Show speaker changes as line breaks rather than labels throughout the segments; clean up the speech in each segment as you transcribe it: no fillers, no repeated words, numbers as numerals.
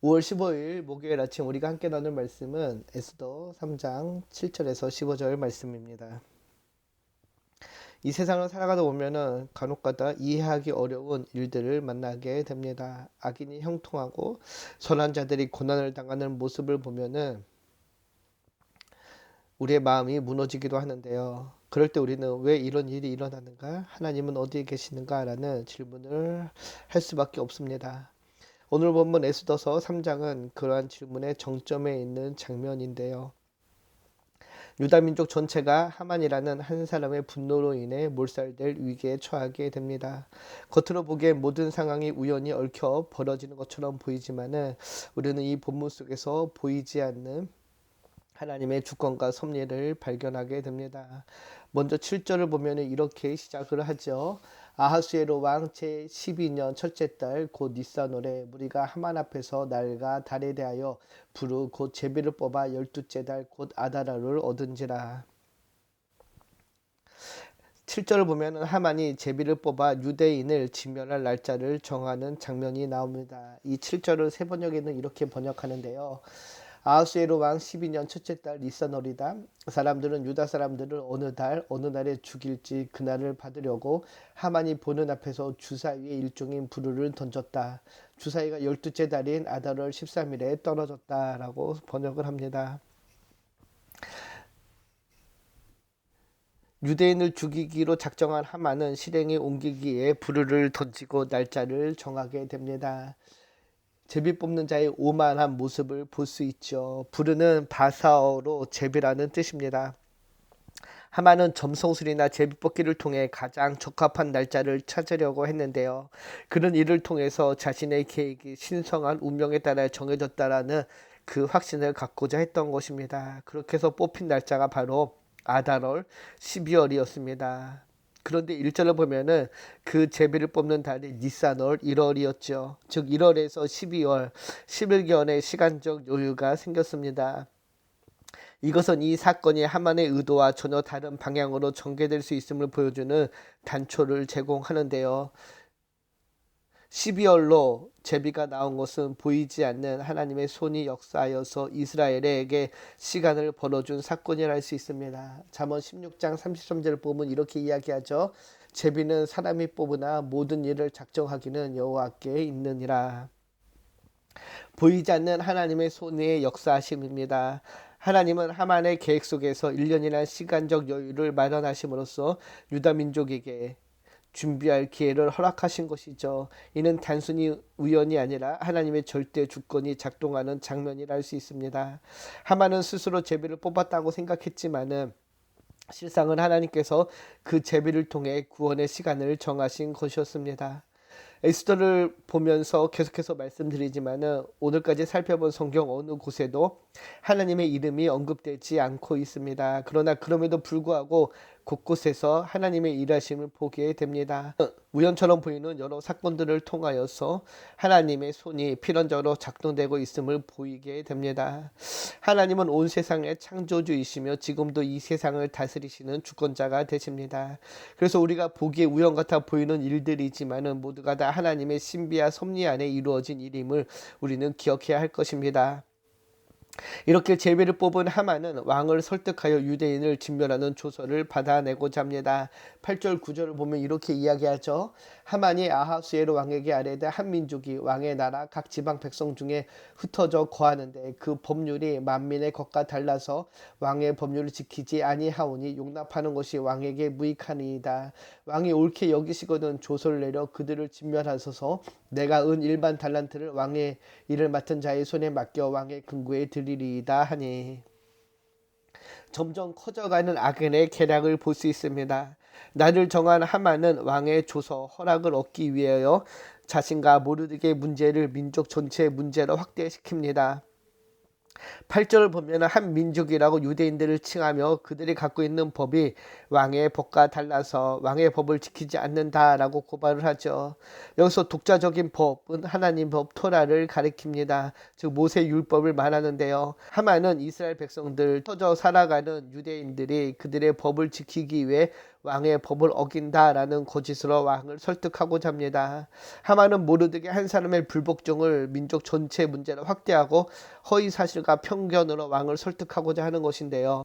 5월 15일 목요일 아침 우리가 함께 나눌 말씀은 에스더 3장 7절에서 15절 말씀입니다. 이 세상을 살아가다 보면은 간혹가다 이해하기 어려운 일들을 만나게 됩니다. 악인이 형통하고 선한 자들이 고난을 당하는 모습을 보면은 우리의 마음이 무너지기도 하는데요. 그럴 때 우리는 왜 이런 일이 일어나는가? 하나님은 어디에 계시는가? 라는 질문을 할 수밖에 없습니다. 오늘 본문 에스더서 3장은 그러한 질문의 정점에 있는 장면인데요. 유다 민족 전체가 하만이라는 한 사람의 분노로 인해 몰살될 위기에 처하게 됩니다. 겉으로 보기에 모든 상황이 우연히 얽혀 벌어지는 것처럼 보이지만은 우리는 이 본문 속에서 보이지 않는 하나님의 주권과 섭리를 발견하게 됩니다. 먼저 7절을 보면 이렇게 시작을 하죠. 아하수에로 왕 제12년 첫째 달 곧 니산월에 무리가 하만 앞에서 날과 달에 대하여 부르 곧 제비를 뽑아 12째 달 곧 아다라를 얻은지라. 7절을 보면 하만이 제비를 뽑아 유대인을 진멸할 날짜를 정하는 장면이 나옵니다. 이 7절을 세 번역에는 이렇게 번역하는데요. 아하수에로 왕 12년 첫째 달 니산월이다. 사람들은 유다 사람들을 어느 달 어느 날에 죽일지 그날을 받으려고 하만이 보는 앞에서 주사 위에 일종인 부르를 던졌다. 주사위가 12째 달인 아달월 13일에 떨어졌다라고 번역을 합니다. 유대인을 죽이기로 작정한 하만은 실행에 옮기기에 부르를 던지고 날짜를 정하게 됩니다. 제비 뽑는 자의 오만한 모습을 볼 수 있죠. 부르는 바사어로 제비라는 뜻입니다. 하만은 점성술이나 제비 뽑기를 통해 가장 적합한 날짜를 찾으려고 했는데요. 그는 이를 통해서 자신의 계획이 신성한 운명에 따라 정해졌다라는 그 확신을 갖고자 했던 것입니다. 그렇게 해서 뽑힌 날짜가 바로 아달월 12월이었습니다. 그런데 1절을 보면은 그 제비를 뽑는 달이 니산월 1월이었죠. 즉 1월에서 12월 11개월의 시간적 여유가 생겼습니다. 이것은 이 사건이 하만의 의도와 전혀 다른 방향으로 전개될 수 있음을 보여주는 단초를 제공하는데요. 12월로 제비가 나온 것은 보이지 않는 하나님의 손이 역사하여서 이스라엘에게 시간을 벌어준 사건이라 할 수 있습니다. 잠언 16장 33절을 보면 이렇게 이야기하죠. 제비는 사람이 뽑으나 모든 일을 작정하기는 여호와께 있느니라. 보이지 않는 하나님의 손의 역사하심입니다. 하나님은 하만의 계획 속에서 1년이라는 시간적 여유를 마련하심으로써 유다 민족에게 준비할 기회를 허락하신 것이죠. 이는 단순히 우연이 아니라 하나님의 절대 주권이 작동하는 장면이라 할 수 있습니다. 하만은 스스로 제비를 뽑았다고 생각했지만은 실상은 하나님께서 그 제비를 통해 구원의 시간을 정하신 것이었습니다. 에스더를 보면서 계속해서 말씀드리지만은 오늘까지 살펴본 성경 어느 곳에도 하나님의 이름이 언급되지 않고 있습니다. 그러나 그럼에도 불구하고 곳곳에서 하나님의 일하심을 보게 됩니다. 우연처럼 보이는 여러 사건들을 통하여서 하나님의 손이 필연적으로 작동되고 있음을 보이게 됩니다. 하나님은 온 세상의 창조주이시며 지금도 이 세상을 다스리시는 주권자가 되십니다. 그래서 우리가 보기에 우연 같아 보이는 일들이지만은 모두가 다 하나님의 신비와 섭리 안에 이루어진 일임을 우리는 기억해야 할 것입니다. 이렇게 제비를 뽑은 하만은 왕을 설득하여 유대인을 진멸하는 조서를 받아내고자 합니다. 8절 9절을 보면 이렇게 이야기하죠. 하만이 아하수에로 왕에게 아뢰되 한 민족이 왕의 나라 각 지방 백성 중에 흩어져 거하는데 그 법률이 만민의 것과 달라서 왕의 법률을 지키지 아니하오니 용납하는 것이 왕에게 무익하니이다. 왕이 옳게 여기시거든 조서를 내려 그들을 진멸하소서. 내가 은 일반 달란트를 왕의 일을 맡은 자의 손에 맡겨 왕의 금고에 드리리이다 하니. 점점 커져가는 악인의 계략을 볼 수 있습니다. 날을 정한 하만은 왕의 조서 허락을 얻기 위하여 자신과 모르드게 문제를 민족 전체의 문제로 확대시킵니다. 8절을 보면 한 민족이라고 유대인들을 칭하며 그들이 갖고 있는 법이 왕의 법과 달라서 왕의 법을 지키지 않는다라고 고발을 하죠. 여기서 독자적인 법은 하나님 법 토라를 가리킵니다. 즉 모세 율법을 말하는데요. 하만은 이스라엘 백성들 터져 살아가는 유대인들이 그들의 법을 지키기 위해 왕의 법을 어긴다라는 거짓으로 왕을 설득하고자 합니다. 하만은 모르드게 한 사람의 불복종을 민족 전체 문제로 확대하고 허위 사실과 편견으로 왕을 설득하고자 하는 것인데요.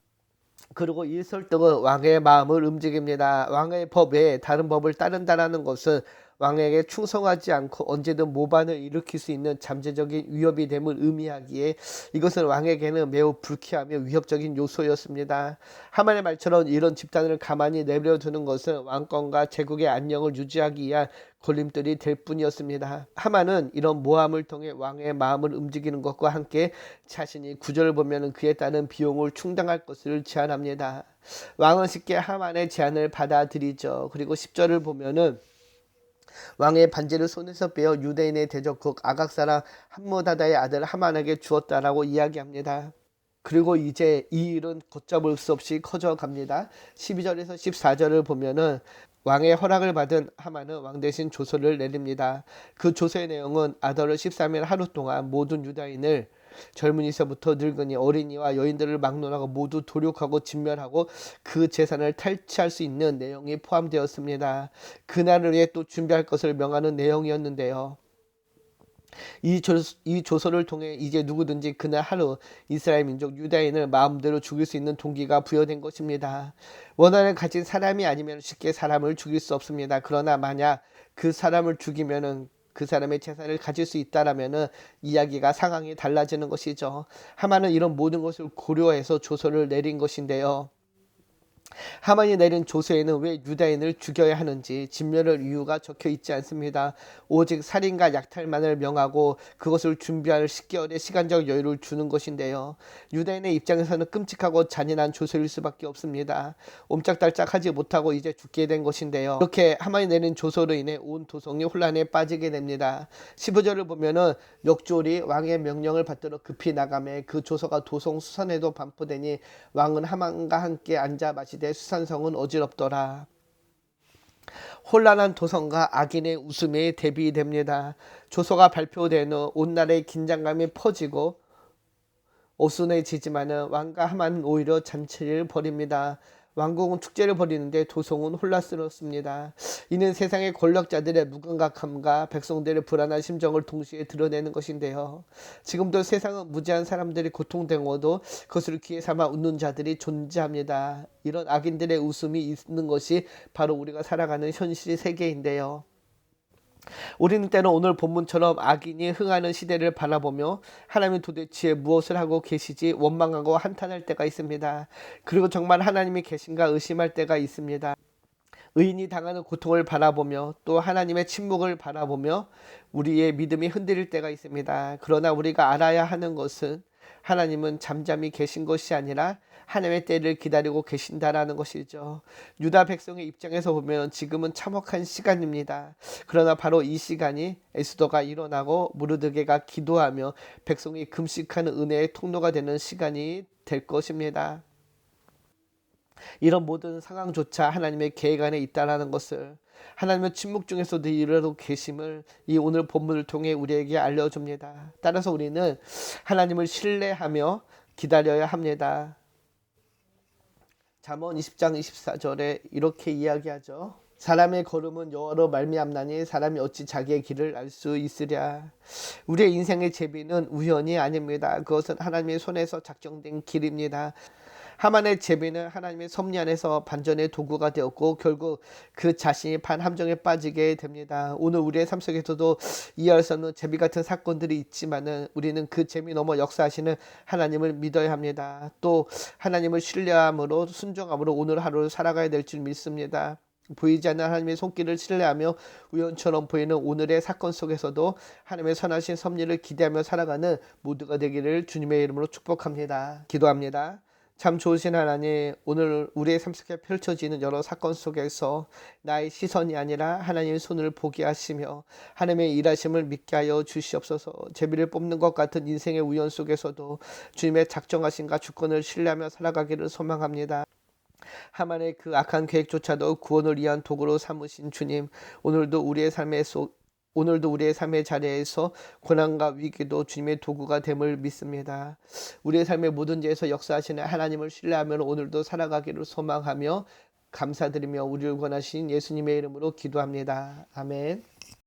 그리고 이 설득은 왕의 마음을 움직입니다. 왕의 법 외에 다른 법을 따른다라는 것은 왕에게 충성하지 않고 언제든 모반을 일으킬 수 있는 잠재적인 위협이 됨을 의미하기에 이것은 왕에게는 매우 불쾌하며 위협적인 요소였습니다. 하만의 말처럼 이런 집단을 가만히 내버려두는 것은 왕권과 제국의 안녕을 유지하기 위한 걸림돌이 될 뿐이었습니다. 하만은 이런 모함을 통해 왕의 마음을 움직이는 것과 함께 자신이 구절을 보면 그에 따른 비용을 충당할 것을 제안합니다. 왕은 쉽게 하만의 제안을 받아들이죠. 그리고 10절을 보면은 왕의 반지를 손에서 빼어 유대인의 대적국 아각 사람 함므다다의 아들 하만에게 주었다라고 이야기합니다. 그리고 이제 이 일은 걷잡을 수 없이 커져갑니다. 12절에서 14절을 보면은 왕의 허락을 받은 하만은 왕 대신 조서를 내립니다. 그 조서의 내용은 아더르 13일 하루 동안 모든 유다인을 젊은이서부터 늙은이 어린이와 여인들을 막론하고 모두 도륙하고 진멸하고 그 재산을 탈취할 수 있는 내용이 포함되었습니다. 그날을 위해 또 준비할 것을 명하는 내용이었는데요. 이 조서를 통해 이제 누구든지 그날 하루 이스라엘 민족 유다인을 마음대로 죽일 수 있는 동기가 부여된 것입니다. 원한을 가진 사람이 아니면 쉽게 사람을 죽일 수 없습니다. 그러나 만약 그 사람을 죽이면은 그 사람의 재산을 가질 수 있다라면은 이야기가 상황이 달라지는 것이죠. 하만은 이런 모든 것을 고려해서 조서를 내린 것인데요. 하만이 내린 조서에는 왜 유다인을 죽여야 하는지 진멸할 이유가 적혀 있지 않습니다. 오직 살인과 약탈만을 명하고 그것을 준비할 10개월의 시간적 여유를 주는 것인데요. 유다인의 입장에서는 끔찍하고 잔인한 조서일 수밖에 없습니다. 옴짝달짝하지 못하고 이제 죽게 된 것인데요. 이렇게 하만이 내린 조서로 인해 온 도성이 혼란에 빠지게 됩니다. 15절을 보면은 역졸이 왕의 명령을 받들어 급히 나가매 그 조서가 도성 수산에도 반포되니 왕은 하만과 함께 앉아 마시되 수산성은 어지럽더라. 혼란한 도성과 악인의 웃음에 대비됩니다. 조서가 발표된 후 온 나라의 긴장감이 퍼지고 어수선해지지만은 왕과 하만은 오히려 잔치를 벌입니다. 왕궁은 축제를 벌이는데 도성은 혼란스럽습니다. 이는 세상의 권력자들의 무감각함과 백성들의 불안한 심정을 동시에 드러내는 것인데요. 지금도 세상은 무지한 사람들이 고통당해도 그것을 기회 삼아 웃는 자들이 존재합니다. 이런 악인들의 웃음이 있는 것이 바로 우리가 살아가는 현실 세계인데요. 우리는 때로 오늘 본문처럼 악인이 흥하는 시대를 바라보며 하나님이 도대체 무엇을 하고 계시지 원망하고 한탄할 때가 있습니다. 그리고 정말 하나님이 계신가 의심할 때가 있습니다. 의인이 당하는 고통을 바라보며 또 하나님의 침묵을 바라보며 우리의 믿음이 흔들릴 때가 있습니다. 그러나 우리가 알아야 하는 것은 하나님은 잠잠히 계신 것이 아니라 하나님의 때를 기다리고 계신다라는 것이죠. 유다 백성의 입장에서 보면 지금은 참혹한 시간입니다. 그러나 바로 이 시간이 에스더가 일어나고 무르드게가 기도하며 백성이 금식하는 은혜의 통로가 되는 시간이 될 것입니다. 이런 모든 상황조차 하나님의 계획 안에 있다라는 것을 하나님은 침묵 중에서도 이르고 계심을 이 오늘 본문을 통해 우리에게 알려줍니다. 따라서 우리는 하나님을 신뢰하며 기다려야 합니다. 잠언 20장 24절에 이렇게 이야기하죠. 사람의 걸음은 여호와로 말미암나니 사람이 어찌 자기의 길을 알 수 있으랴. 우리의 인생의 제비는 우연이 아닙니다. 그것은 하나님의 손에서 작정된 길입니다. 하만의 제비는 하나님의 섭리 안에서 반전의 도구가 되었고 결국 그 자신이 반함정에 빠지게 됩니다. 오늘 우리의 삶 속에서도 이해할 수 없는 제비 같은 사건들이 있지만은 우리는 그 제비 넘어 역사하시는 하나님을 믿어야 합니다. 또 하나님을 신뢰함으로 순종함으로 오늘 하루를 살아가야 될 줄 믿습니다. 보이지 않는 하나님의 손길을 신뢰하며 우연처럼 보이는 오늘의 사건 속에서도 하나님의 선하신 섭리를 기대하며 살아가는 모두가 되기를 주님의 이름으로 축복합니다. 기도합니다. 참 좋으신 하나님, 오늘 우리의 삶 속에 펼쳐지는 여러 사건 속에서 나의 시선이 아니라 하나님의 손을 보게 하시며 하나님의 일하심을 믿게 하여 주시옵소서. 제비를 뽑는 것 같은 인생의 우연 속에서도 주님의 작정하심과 주권을 신뢰하며 살아가기를 소망합니다. 하만의 그 악한 계획조차도 구원을 위한 도구로 삼으신 주님, 오늘도 우리의 삶의 자리에서 고난과 위기도 주님의 도구가 됨을 믿습니다. 우리의 삶의 모든 지에서 역사하시는 하나님을 신뢰하며 오늘도 살아가기를 소망하며 감사드리며 우리를 권하신 예수님의 이름으로 기도합니다. 아멘.